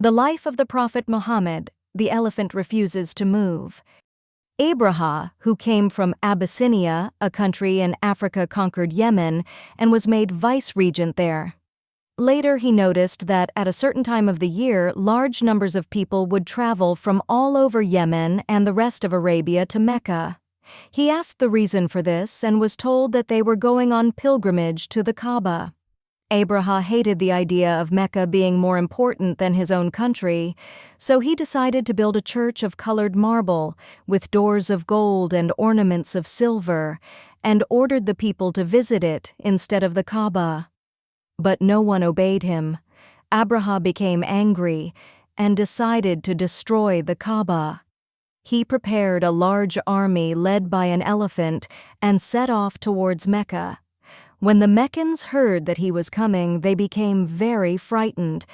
The life of the Prophet Muhammad, the elephant refuses to move. Abraha, who came from Abyssinia, a country in Africa, conquered Yemen and was made vice-regent there. Later he noticed that at a certain time of the year, large numbers of people would travel from all over Yemen and the rest of Arabia to Mecca. He asked the reason for this and was told that they were going on pilgrimage to the Kaaba. Abraha hated the idea of Mecca being more important than his own country, so he decided to build a church of colored marble, with doors of gold and ornaments of silver, and ordered the people to visit it instead of the Kaaba. But no one obeyed him. Abraha became angry and decided to destroy the Kaaba. He prepared a large army led by an elephant and set off towards Mecca. When the Meccans heard that he was coming, they became very frightened.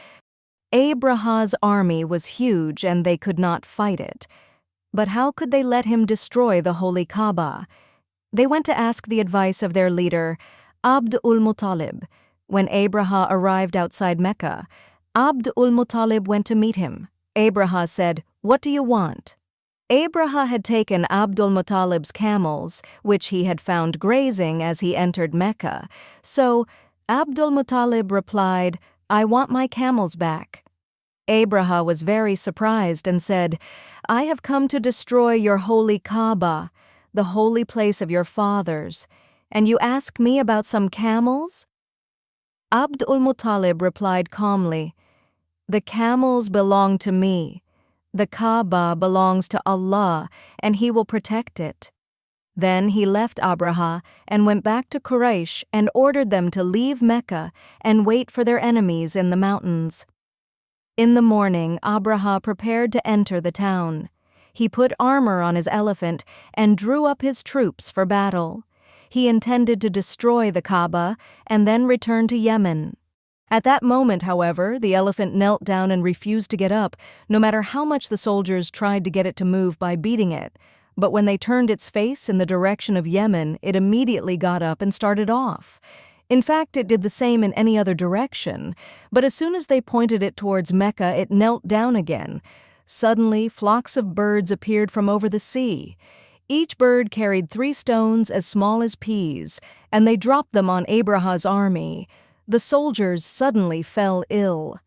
Abraha's army was huge and they could not fight it. But how could they let him destroy the holy Kaaba? They went to ask the advice of their leader, Abd al-Muttalib. When Abraha arrived outside Mecca, Abd al-Muttalib went to meet him. Abraha said, "What do you want?" Abraha had taken Abd al-Muttalib's camels, which he had found grazing as he entered Mecca. So Abd al-Muttalib replied, "I want my camels back." Abraha was very surprised and said, "I have come to destroy your holy Kaaba, the holy place of your fathers, and you ask me about some camels?" Abd al-Muttalib replied calmly, "The camels belong to me. The Kaaba belongs to Allah, and He will protect it." Then he left Abraha and went back to Quraysh and ordered them to leave Mecca and wait for their enemies in the mountains. In the morning, Abraha prepared to enter the town. He put armor on his elephant and drew up his troops for battle. He intended to destroy the Kaaba and then return to Yemen. At that moment, however, the elephant knelt down and refused to get up, no matter how much the soldiers tried to get it to move by beating it. But when they turned its face in the direction of Yemen, it immediately got up and started off. In fact, it did the same in any other direction, but as soon as they pointed it towards Mecca, it knelt down again. Suddenly, flocks of birds appeared from over the sea. Each bird carried 3 stones as small as peas, and they dropped them on Abraha's army. The soldiers suddenly fell ill.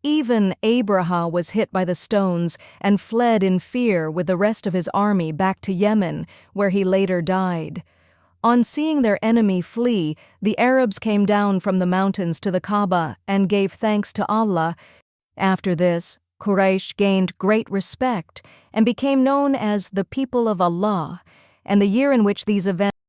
Even Abraha was hit by the stones and fled in fear with the rest of his army back to Yemen, where he later died. On seeing their enemy flee, the Arabs came down from the mountains to the Kaaba and gave thanks to Allah. After this, Quraysh gained great respect and became known as the people of Allah, and the year in which these events